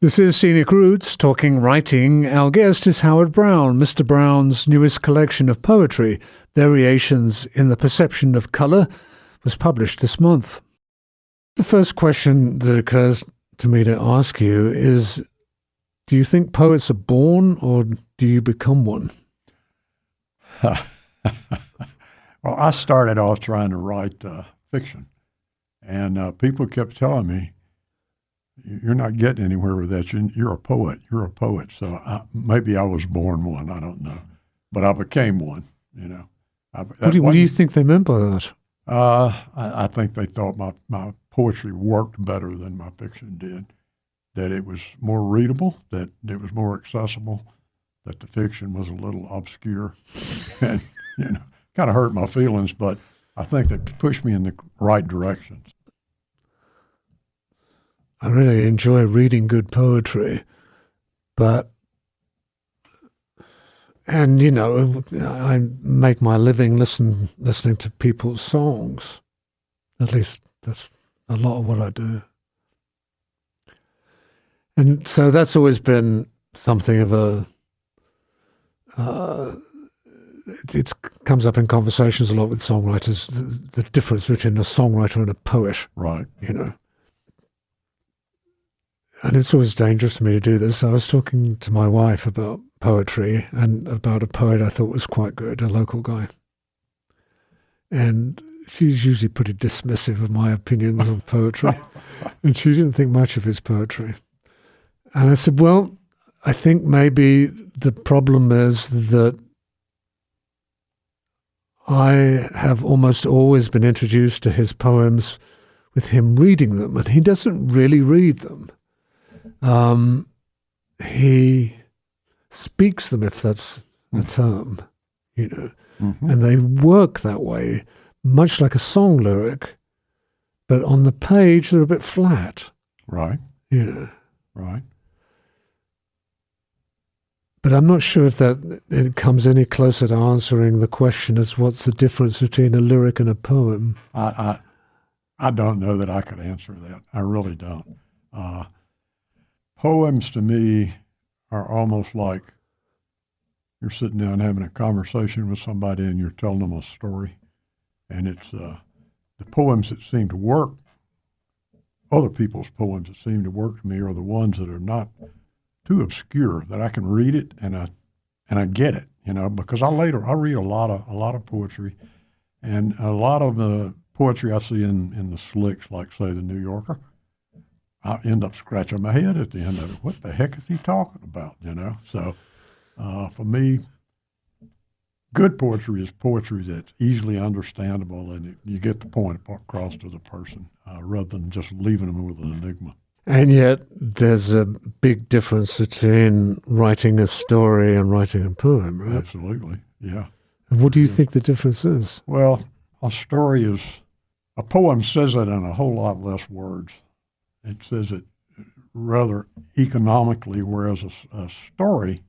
This is Scenic Roots, talking writing. Our guest is Howard Brown. Mr. Brown's newest collection of poetry, Variations in the Perception of Colour, was published this month. The first question that occurs to me to ask you is, do you think poets are born or do you become one? Well, I started off trying to write fiction, and people kept telling me, you're not getting anywhere with that. You're a poet. You're a poet. So maybe I was born one. I don't know. But I became one, you know. What do you think they meant by that? I think they thought my poetry worked better than my fiction did, that it was more readable, that it was more accessible, that the fiction was a little obscure. And, you know, kind of hurt my feelings, but I think they pushed me in the right direction. I really enjoy reading good poetry, and you know, I make my living listening to people's songs. At least that's a lot of what I do. And so that's always been something of a, it comes up in conversations a lot with songwriters, the difference between a songwriter and a poet. Right. You know. And it's always dangerous for me to do this. I was talking to my wife about poetry and about a poet I thought was quite good, a local guy. And she's usually pretty dismissive of my opinions of poetry. And she didn't think much of his poetry. And I said, well, I think maybe the problem is that I have almost always been introduced to his poems with him reading them, and he doesn't really read them. He speaks them, if that's the term, you know, and they work that way, much like a song lyric, but on the page they're a bit flat. Right. You know. Right. But I'm not sure if that it comes any closer to answering the question as what's the difference between a lyric and a poem. I don't know that I could answer that. I really don't. Poems to me are almost like you're sitting down having a conversation with somebody and you're telling them a story. And it's the poems that seem to work, other people's poems that seem to work to me are the ones that are not too obscure, that I can read it and I get it, you know, because I read a lot of poetry, and a lot of the poetry I see in the slicks, like say the New Yorker, I end up scratching my head at the end of it. What the heck is he talking about, you know? So for me, good poetry is poetry that's easily understandable and you get the point across to the person rather than just leaving them with an enigma. And yet there's a big difference between writing a story and writing a poem, right? Absolutely, yeah. And what do you think the difference is? Well, a poem says it in a whole lot less words. It says it rather economically, whereas a story,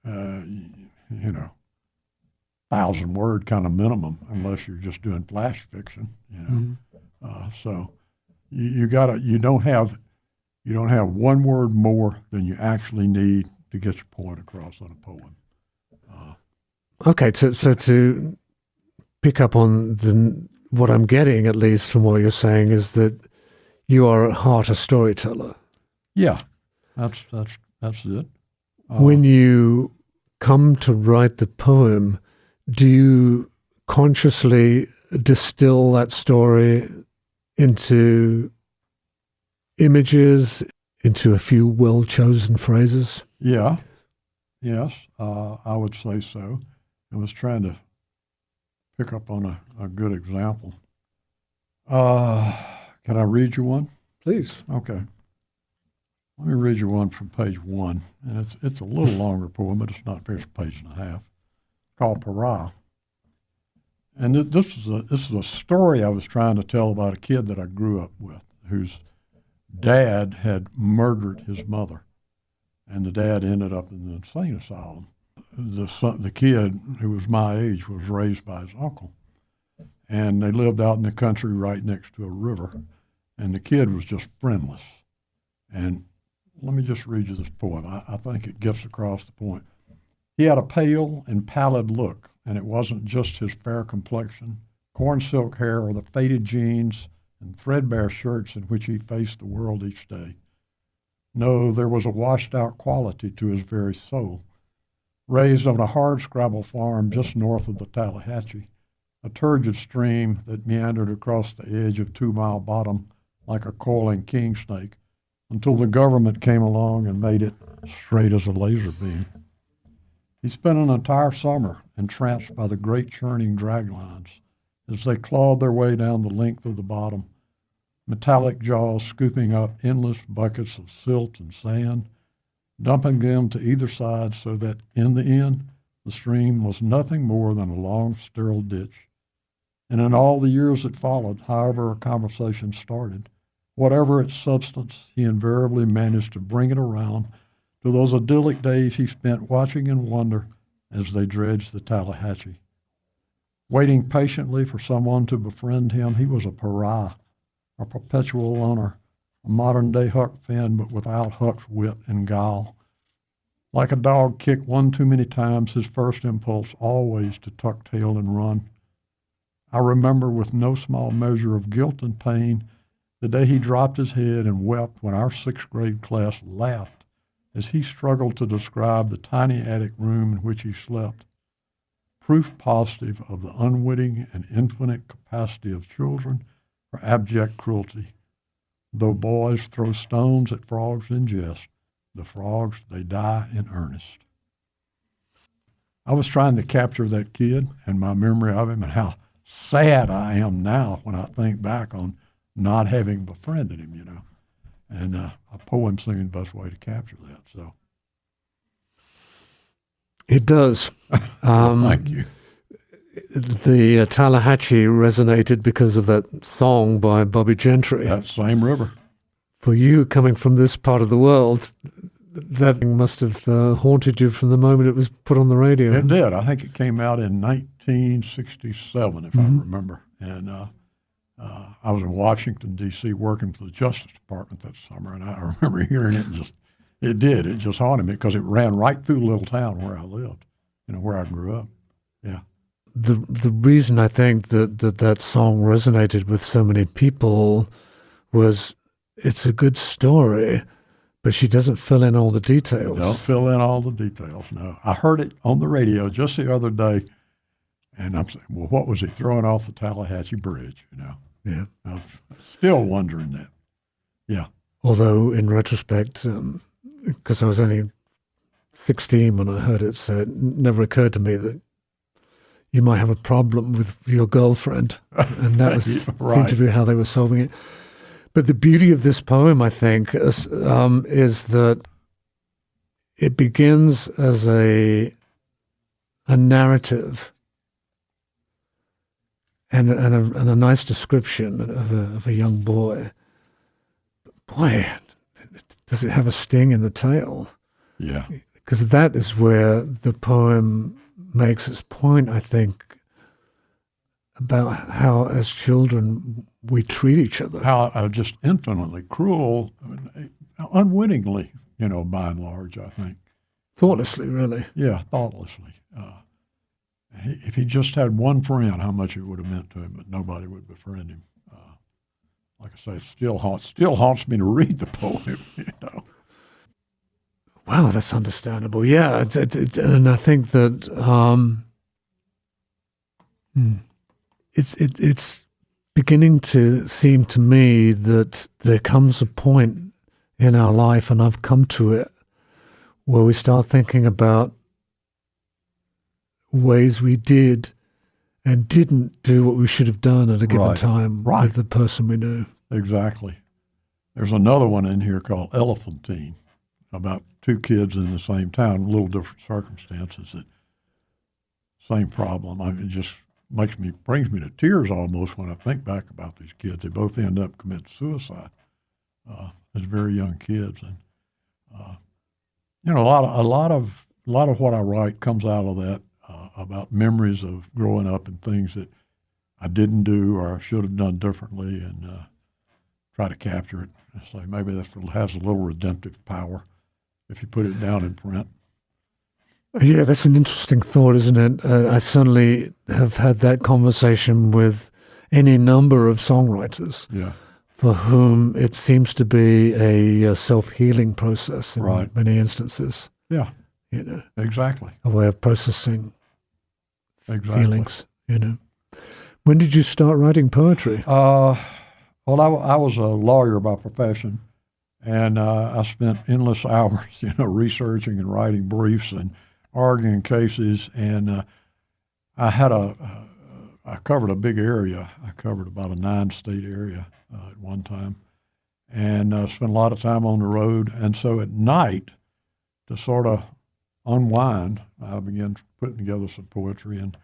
1,000-word kind of minimum, unless you're just doing flash fiction, you know. So you don't have one word more than you actually need to get your point across in a poem. Okay, so to pick up on what I'm getting, at least from what you're saying, is that you are at heart a storyteller. Yeah, that's it. When you come to write the poem, do you consciously distill that story into images, into a few well-chosen phrases? Yeah, yes, I would say so. I was trying to pick up on a good example. Can I read you one? Please. Okay. Let me read you one from page 1. And it's a little longer poem, but it's not very, it's a page and a half. It's called Pariah. And this is a story I was trying to tell about a kid that I grew up with, whose dad had murdered his mother. And the dad ended up in the insane asylum. The kid, who was my age, was raised by his uncle. And they lived out in the country right next to a river. And the kid was just friendless. And let me just read you this poem. I think it gets across the point. He had a pale and pallid look, and it wasn't just his fair complexion, corn silk hair, or the faded jeans and threadbare shirts in which he faced the world each day. No, there was a washed-out quality to his very soul. Raised on a hardscrabble farm just north of the Tallahatchie, a turgid stream that meandered across the edge of 2 Mile Bottom like a coiling king snake until the government came along and made it straight as a laser beam. He spent an entire summer entranced by the great churning drag lines as they clawed their way down the length of the bottom, metallic jaws scooping up endless buckets of silt and sand, dumping them to either side so that, in the end, the stream was nothing more than a long, sterile ditch. And in all the years that followed, however a conversation started, whatever its substance, he invariably managed to bring it around to those idyllic days he spent watching in wonder as they dredged the Tallahatchie. Waiting patiently for someone to befriend him, he was a pariah, a perpetual loner, a modern-day Huck Finn, but without Huck's wit and guile. Like a dog kicked one too many times, his first impulse always to tuck tail and run. I remember with no small measure of guilt and pain the day he dropped his head and wept when our sixth-grade class laughed as he struggled to describe the tiny attic room in which he slept. Proof positive of the unwitting and infinite capacity of children for abject cruelty. Though boys throw stones at frogs in jest, the frogs, they die in earnest. I was trying to capture that kid and my memory of him and how sad I am now when I think back on not having befriended him, And a poem seemed the best way to capture that, so. It does. Thank you. The Tallahatchie resonated because of that song by Bobby Gentry. That same river. For you, coming from this part of the world, that must have haunted you from the moment it was put on the radio. It did. I think it came out in 1967, if I remember. And I was in Washington, D.C., working for the Justice Department that summer, and I remember hearing it, and it just haunted me because it ran right through the little town where I lived, where I grew up. Yeah. The reason I think that song resonated with so many people was it's a good story, but she doesn't fill in all the details. Don't fill in all the details, no. I heard it on the radio just the other day, and I'm saying, well, what was he throwing off the Tallahatchie Bridge, Yeah. I was still wondering that. Yeah. Although, in retrospect, because I was only 16 when I heard it, so it never occurred to me that you might have a problem with your girlfriend, and that was right. seemed to be how they were solving it. But the beauty of this poem, I think, is that it begins as a narrative and a nice description of a young boy. Boy, does it have a sting in the tail? Yeah. Because that is where the poem makes its point, I think, about how as children we treat each other. How just infinitely cruel, unwittingly, by and large, I think. Thoughtlessly, really. Yeah, thoughtlessly. If he just had one friend, how much it would have meant to him, but nobody would befriend him. Like I say, it still haunts me to read the poem, Wow, that's understandable. Yeah, and I think that it's beginning to seem to me that there comes a point in our life, and I've come to it, where we start thinking about ways we did and didn't do what we should have done at a given time with the person we knew. Exactly. There's another one in here called Elephantine, about two kids in the same town, little different circumstances, same problem. It just brings me to tears almost when I think back about these kids. They both end up committing suicide as very young kids, and a lot of what I write comes out of that about memories of growing up and things that I didn't do or I should have done differently, and try to capture it. So maybe that has a little redemptive power if you put it down in print. Yeah, that's an interesting thought, isn't it? I certainly have had that conversation with any number of songwriters Yeah. for whom it seems to be a self-healing process in Right. many instances. Yeah. You know, Exactly. a way of processing Exactly. feelings. You know, when did you start writing poetry? Well, I was a lawyer by profession, and I spent endless hours, researching and writing briefs and arguing cases. And I covered a big area. I covered about a 9-state area at one time, and spent a lot of time on the road. And so at night, to sort of unwind, I began putting together some poetry, and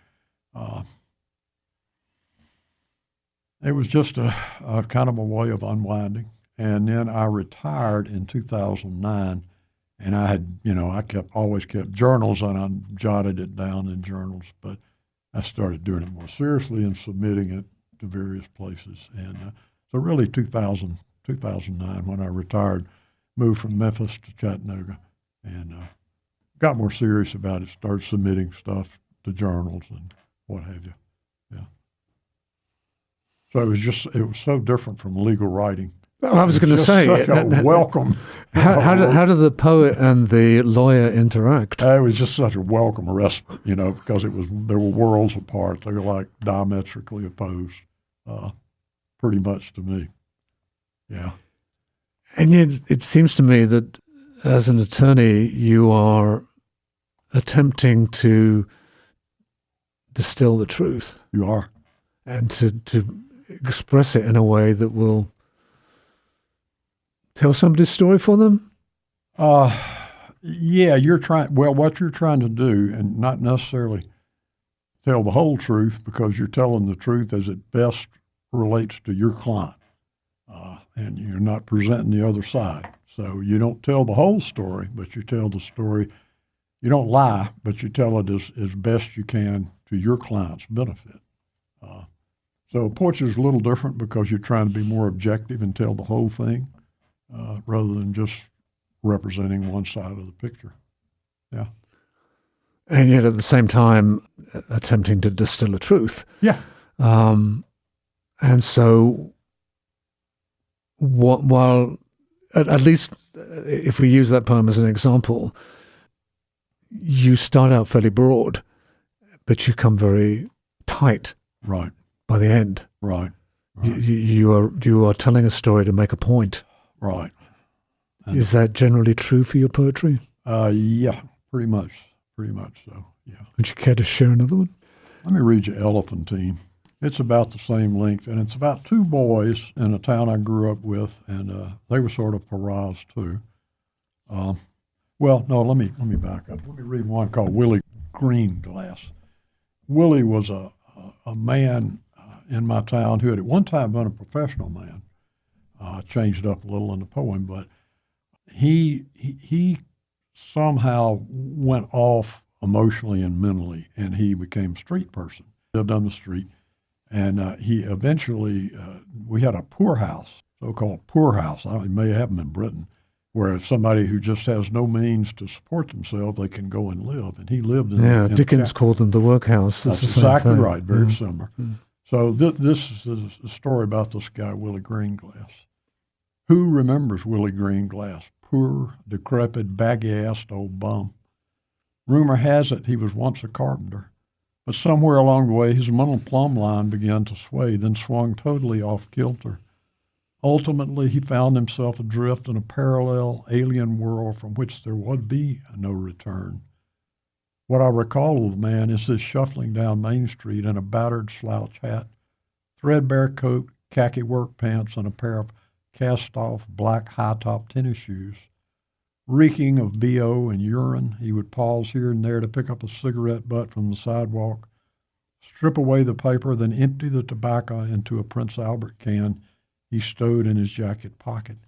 it was just a kind of a way of unwinding. And then I retired in 2009, and I had, I always kept journals, and I jotted it down in journals, but I started doing it more seriously and submitting it to various places. And so really 2009, when I retired, moved from Memphis to Chattanooga, and got more serious about it, started submitting stuff to journals and what have you. Yeah. So it was so different from legal writing. I was going to say, welcome. How do the poet and the lawyer interact? It was just such a welcome respite, because there were worlds apart. They were like diametrically opposed, pretty much to me. Yeah. And yet, it seems to me that as an attorney, you are attempting to distill the truth. You are. And to express it in a way that will tell somebody's story for them? Yeah, what you're trying to do, and not necessarily tell the whole truth, because you're telling the truth as it best relates to your client, and you're not presenting the other side. So you don't tell the whole story, but you tell the story. You don't lie, but you tell it as best you can to your client's benefit. So poetry is a little different because you're trying to be more objective and tell the whole thing, rather than just representing one side of the picture. Yeah. And yet at the same time, attempting to distill a truth. Yeah. And so while, at least if we use that poem as an example, you start out fairly broad, but you come very tight. Right. By the end. Right. You are telling a story to make a point. Right. And is that generally true for your poetry? Yeah, pretty much so, yeah. Would you care to share another one? Let me read you Elephantine. It's about the same length, and it's about two boys in a town I grew up with, and they were sort of pariahs too. Well, no, let me back up. Let me read one called Willie Greenglass. Willie was a man in my town who had at one time been a professional man. Changed up a little in the poem, but he somehow went off emotionally and mentally, and he became a street person. Lived on the street, and he eventually, we had a poorhouse, so-called poorhouse. It may happen in Britain, where somebody who just has no means to support themselves, they can go and live. And he lived in. Yeah, Dickens called them the workhouse. That's exactly right. Very similar. So this is a story about this guy, Willie Greenglass. Who remembers Willie Greenglass? Poor, decrepit, baggy-assed old bum. Rumor has it he was once a carpenter, but somewhere along the way his mental plumb line began to sway, then swung totally off kilter. Ultimately, he found himself adrift in a parallel alien world from which there would be no return. What I recall of the man is his shuffling down Main Street in a battered slouch hat, threadbare coat, khaki work pants, and a pair of cast-off black high-top tennis shoes. Reeking of BO and urine, he would pause here and there to pick up a cigarette butt from the sidewalk, strip away the paper, then empty the tobacco into a Prince Albert can he stowed in his jacket pocket.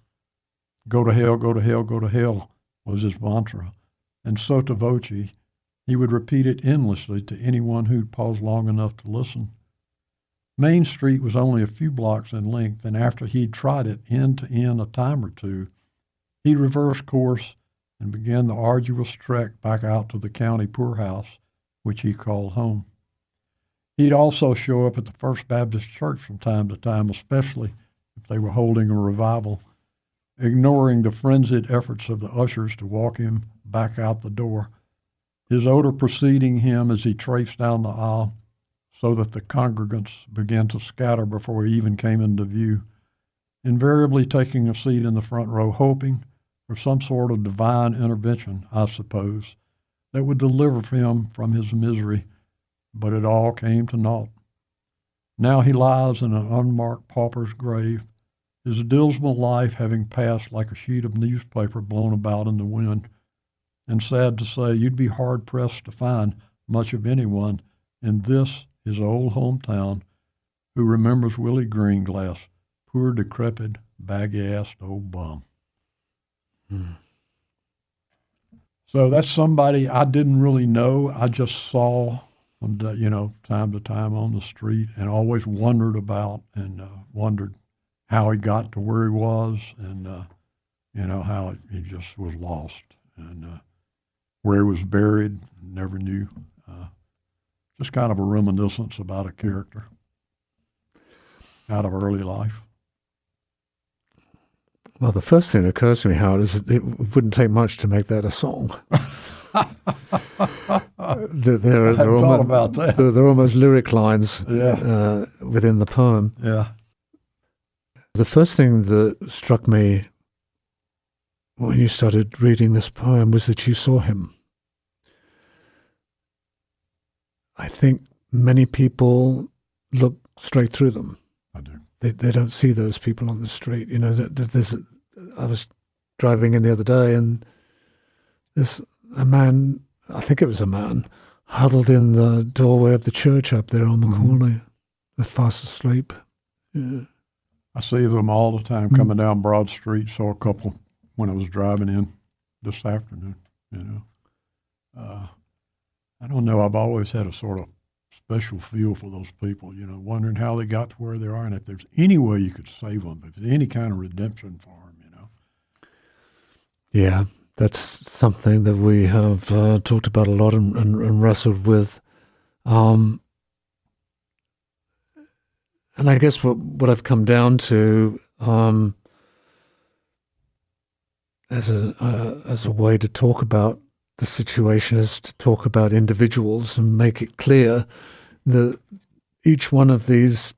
Go to hell, go to hell, go to hell was his mantra, and sotto voce, he would repeat it endlessly to anyone who'd pause long enough to listen. Main Street was only a few blocks in length, and after he'd tried it end to end a time or two, he reversed course and began the arduous trek back out to the county poorhouse, which he called home. He'd also show up at the First Baptist Church from time to time, especially if they were holding a revival, ignoring the frenzied efforts of the ushers to walk him back out the door, his odor preceding him as he traipsed down the aisle so that the congregants began to scatter before he even came into view, invariably taking a seat in the front row, hoping for some sort of divine intervention, I suppose, that would deliver him from his misery, but it all came to naught. Now he lies in an unmarked pauper's grave, his dismal life having passed like a sheet of newspaper blown about in the wind, and sad to say, you'd be hard-pressed to find much of anyone in this, his old hometown, who remembers Willie Greenglass, poor, decrepit, bag-assed old bum. So that's somebody I didn't really know. I just saw, time to time on the street, and always wondered about and wondered how he got to where he was, and how he just was lost, and where he was buried, never knew. Just kind of a reminiscence about a character out of early life. Well, the first thing that occurs to me, Howard, is that it wouldn't take much to make that a song. They're almost lyric lines within the poem. Yeah. The first thing that struck me when you started reading this poem was that you saw him. I think many people look straight through them. I do. They don't see those people on the street. I was driving in the other day, and there's a man, I think it was a man, huddled in the doorway of the church up there on Macaulay, fast asleep. Yeah. I see them all the time coming down Broad Street. Saw a couple when I was driving in this afternoon, I don't know. I've always had a sort of special feel for those people, wondering how they got to where they are and if there's any way you could save them, if there's any kind of redemption for them, Yeah, that's something that we have talked about a lot and wrestled with. And I guess what I've come down to as a way to talk about the situation is to talk about individuals and make it clear that each one of these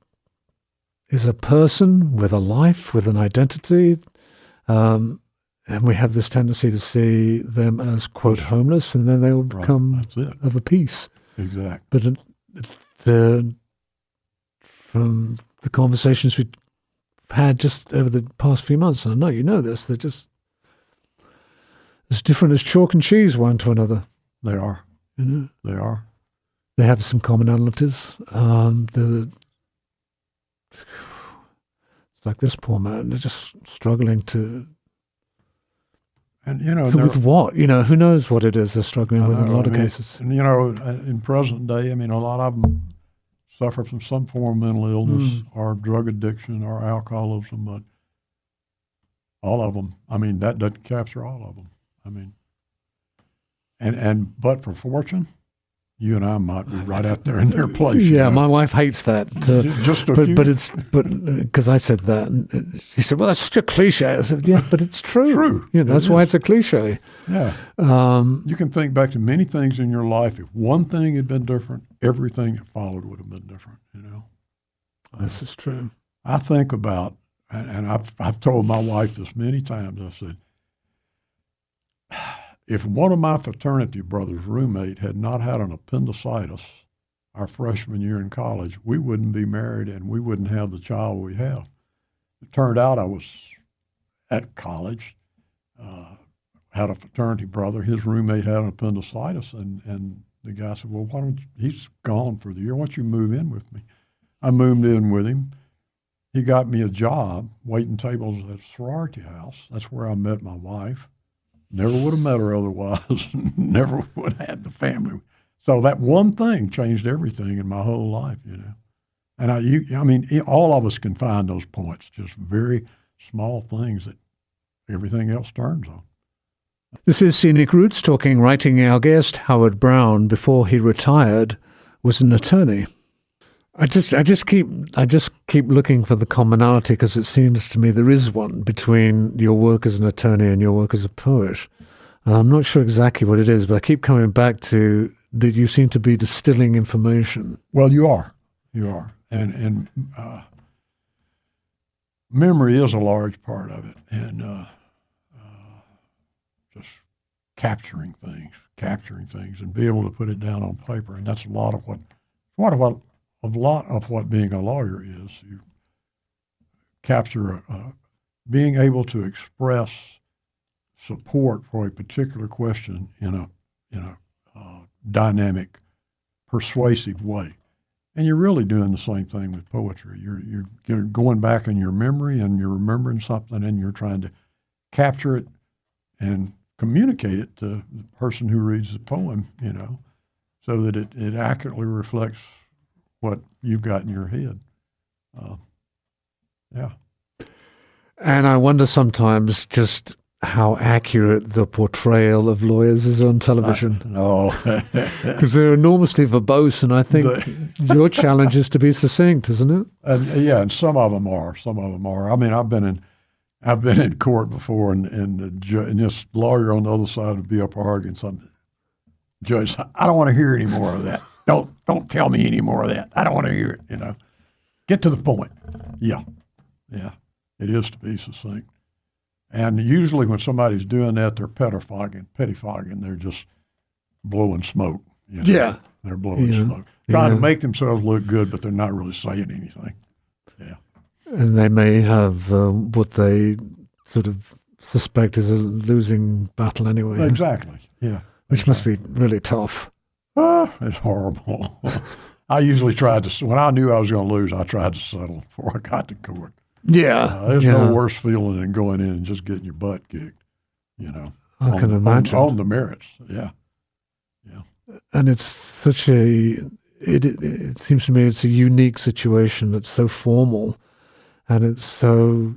is a person with a life, with an identity, and we have this tendency to see them as, quote, homeless, and then they will become of a piece. Exactly. But from the conversations we've had just over the past few months, and I know you know this, they're just as different as chalk and cheese one to another. They are. They are. They have some commonalities. It's like this poor man, they're just struggling to... And, with what? Who knows what it is they're struggling with in a lot of cases. And, in present day, a lot of them suffer from some form of mental illness or drug addiction or alcoholism, but all of them, that doesn't capture all of them. But for fortune, you and I might be right out there in their place. Yeah, my wife hates that. But because I said that, and she said, "Well, that's such a cliche." I said, "Yeah, but it's true. True. Yeah, that's why it's a cliche." Yeah. You can think back to many things in your life. If one thing had been different, everything that followed would have been different. This is true. I think about, and I've told my wife this many times. I said, if one of my fraternity brothers' roommate had not had an appendicitis our freshman year in college, we wouldn't be married and we wouldn't have the child we have. It turned out I was at college, had a fraternity brother. His roommate had an appendicitis, and the guy said, well, he's gone for the year. Why don't you move in with me? I moved in with him. He got me a job waiting tables at a sorority house. That's where I met my wife. Never would have met her otherwise. Never would have had the family. So that one thing changed everything in my whole life, And I mean, all of us can find those points, just very small things that everything else turns on. This is Scenic Roots Talking Writing. Our guest, Howard Brown, before he retired, was an attorney. I just keep looking for the commonality, because it seems to me there is one between your work as an attorney and your work as a poet. I'm not sure exactly what it is, but I keep coming back to that you seem to be distilling information. Well, you are, and memory is a large part of it, and just capturing things, and be able to put it down on paper, and that's a lot of what being a lawyer is. You capture being able to express support for a particular question in a dynamic, persuasive way. And you're really doing the same thing with poetry. You're going back in your memory, and you're remembering something, and you're trying to capture it and communicate it to the person who reads the poem, so that it accurately reflects what you've got in your head. Yeah. And I wonder sometimes just how accurate the portrayal of lawyers is on television. No. Because they're enormously verbose, and I think your challenge is to be succinct, isn't it? And some of them are. I mean, I've been in court before, and this lawyer on the other side would be up arguing something. Judge, I don't want to hear any more of that. Don't tell me any more of that. I don't want to hear it. Get to the point. Yeah. It is to be succinct. And usually when somebody's doing that, they're pettifogging. They're just blowing smoke. Yeah. They're blowing smoke. Trying to make themselves look good, but they're not really saying anything. Yeah. And they may have what they sort of suspect is a losing battle anyway. Exactly. Yeah. Which must be really tough. It's horrible. I usually when I knew I was going to lose, I tried to settle before I got to court. Yeah. There's no worse feeling than going in and just getting your butt kicked, I can imagine. On the merits, yeah. And it's such it seems to me it's a unique situation that's so formal, and there's a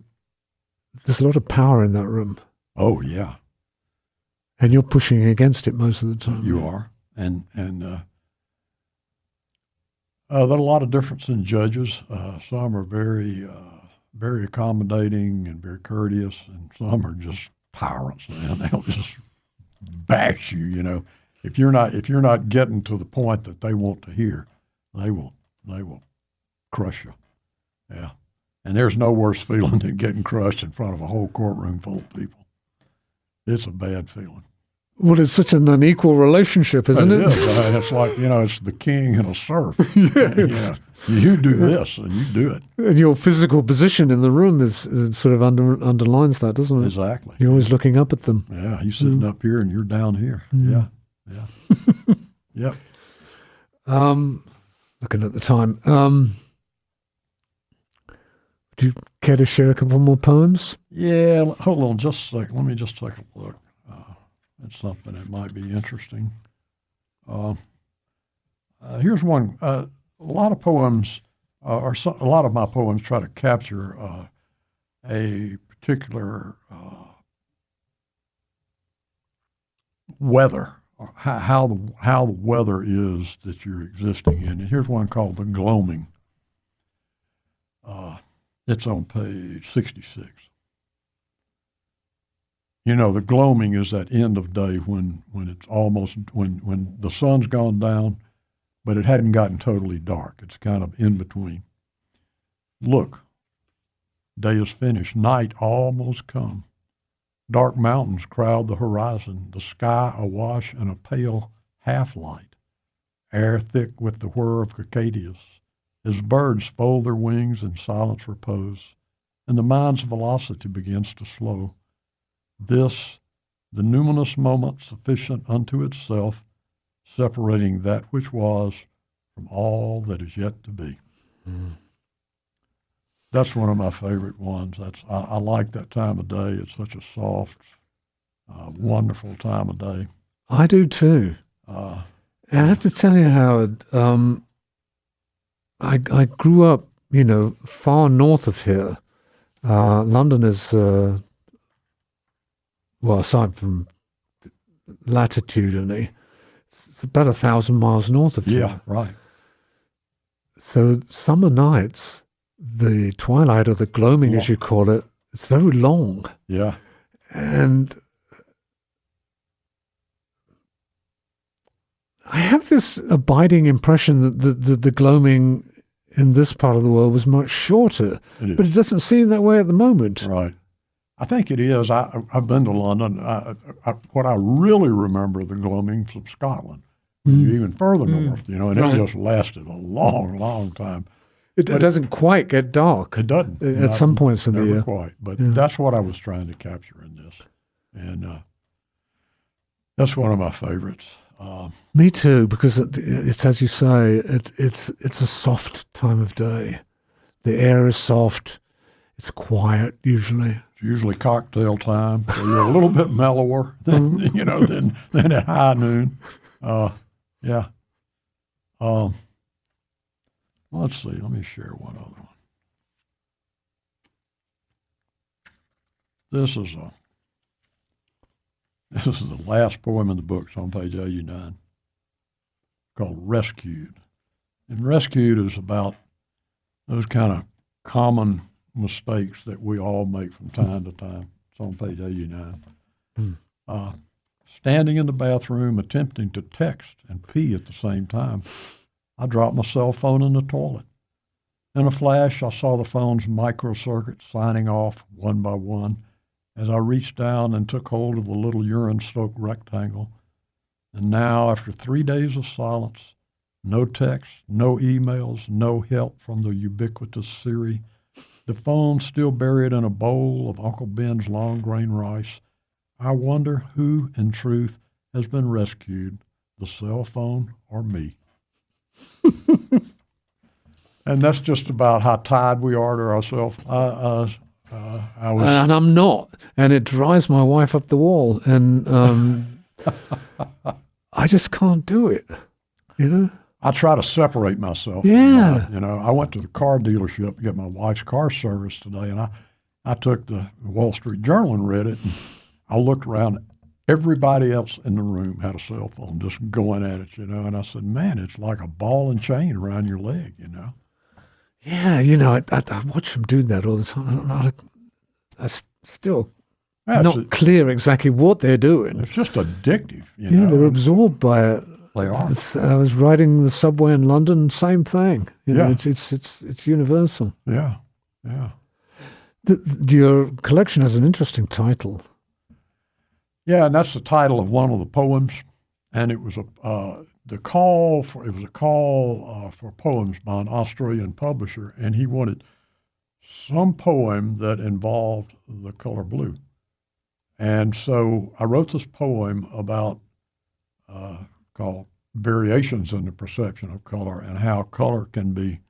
lot of power in that room. Oh, yeah. And you're pushing against it most of the time. You are. And there are a lot of difference in judges. Some are very accommodating and very courteous, and some are just tyrants, man. They'll just bash you, If you're not getting to the point that they want to hear, they will crush you. Yeah. And there's no worse feeling than getting crushed in front of a whole courtroom full of people. It's a bad feeling. Well, it's such an unequal relationship, isn't it? It is. It's like, it's the king and a serf. Yeah. You do this, and you do it. And your physical position in the room is sort of underlines that, doesn't it? Exactly. You're always looking up at them. Yeah, he's sitting up here, and you're down here. Yeah. Yep. Looking at the time. Do you care to share a couple more poems? Yeah, hold on just a second. Let me just take a look. It's something that might be interesting. Here's one. A lot of poems, a lot of my poems try to capture a particular weather, or how the weather is that you're existing in. And here's one called The Gloaming. It's on page 66. The gloaming is that end of day when it's almost, when the sun's gone down, but it hadn't gotten totally dark. It's kind of in between. Look, day is finished. Night almost come. Dark mountains crowd the horizon, the sky awash in a pale half-light, air thick with the whir of cicadas, as birds fold their wings in silent repose, and the mind's velocity begins to slow. This, the numinous moment sufficient unto itself, separating that which was from all that is yet to be. Mm. That's one of my favorite ones. I like that time of day. It's such a soft, wonderful time of day. I do too. And I have to tell you, Howard, I grew up, far north of here. London is, aside from latitudinally, it's about 1,000 miles north of Yeah, here. right. So summer nights, the twilight or the gloaming, as you call it, it's very long. Yeah. And I have this abiding impression that the gloaming in this part of the world was much shorter, but it doesn't seem that way at the moment. Right. I think it is. I've been to London. What I really remember the gloaming from Scotland, even further north, and it just lasted a long, long time. It doesn't quite get dark. It doesn't. At some points in the year. Never quite. But that's what I was trying to capture in this. And that's one of my favorites. Me too, because it's as you say, it's a soft time of day. The air is soft. It's quiet usually. It's usually cocktail time, so you're a little bit mellower than than at high noon. Yeah. Let's see. Let me share one other one. This is the last poem in the book. It's on page 89, called Rescued. And Rescued is about those kind of common mistakes that we all make from time to time. It's on page 89. Standing in the bathroom, attempting to text and pee at the same time, I dropped my cell phone in the toilet. In a flash, I saw the phone's microcircuits signing off one by one as I reached down and took hold of the little urine-soaked rectangle. And now, after 3 days of silence, no texts, no emails, no help from the ubiquitous Siri, the phone still buried in a bowl of Uncle Ben's long-grain rice, I wonder who, in truth, has been rescued, the cell phone or me. And that's just about how tied we are to ourselves. And I'm not, and it drives my wife up the wall, and I just can't do it. I try to separate myself. Yeah. I went to the car dealership to get my wife's car serviced today, and I took the Wall Street Journal and read it, and I looked around. Everybody else in the room had a cell phone just going at it, and I said, man, it's like a ball and chain around your leg, Yeah, I watch them do that all the time. I'm still not clear exactly what they're doing. It's just addictive. Yeah, they're absorbed by it. They are. I was riding the subway in London, same thing. It's universal. Yeah. Your collection has an interesting title. Yeah, and that's the title of one of the poems, and it was a call for poems by an Australian publisher, and he wanted some poem that involved the color blue, and so I wrote this poem about called Variations in the Perception of Color and how color can be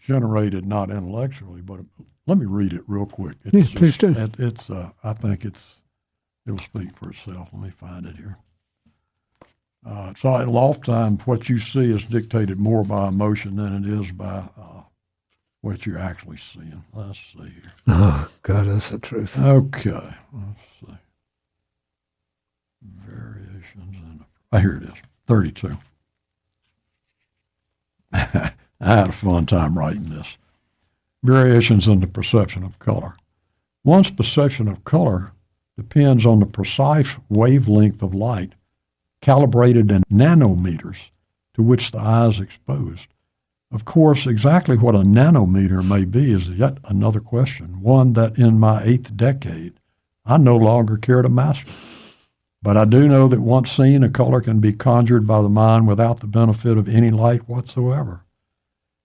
generated not intellectually, but let me read it real quick. Please do. I think it'll speak for itself. Let me find it here. So oftentimes what you see is dictated more by emotion than it is by what you're actually seeing. Let's see here. Oh, God, that's the truth. Okay. Let's see. Variations in here it is, 32. I had a fun time writing this. Variations in the perception of color. One's perception of color depends on the precise wavelength of light, calibrated in nanometers, to which the eye is exposed. Of course, exactly what a nanometer may be is yet another question, one that in my 8th decade I no longer care to master. But I do know that once seen, a color can be conjured by the mind without the benefit of any light whatsoever.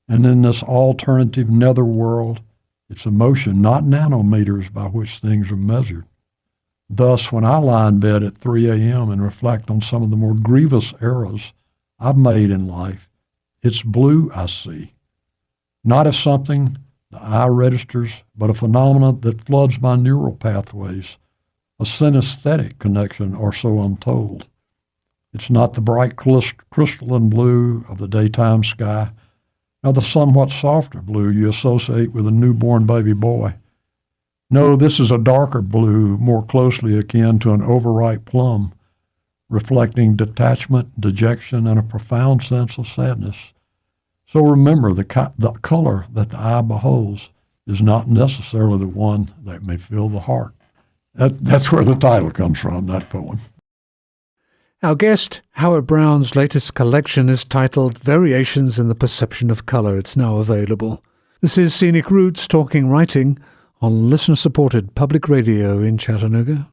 And in this alternative netherworld, it's emotion, not nanometers, by which things are measured. Thus, when I lie in bed at 3 a.m. and reflect on some of the more grievous errors I've made in life, it's blue I see, not as something the eye registers, but a phenomenon that floods my neural pathways, a synesthetic connection, or so I'm told. It's not the bright crystalline blue of the daytime sky, Now, the somewhat softer blue you associate with a newborn baby boy. No, this is a darker blue, more closely akin to an overripe plum, reflecting detachment, dejection, and a profound sense of sadness. So remember, the color that the eye beholds is not necessarily the one that may fill the heart. That's where the title comes from, that poem. Our guest, Howard Brown's latest collection, is titled Variations in the Perception of Color. It's now available. This is Scenic Roots Talking Writing on listener-supported public radio in Chattanooga.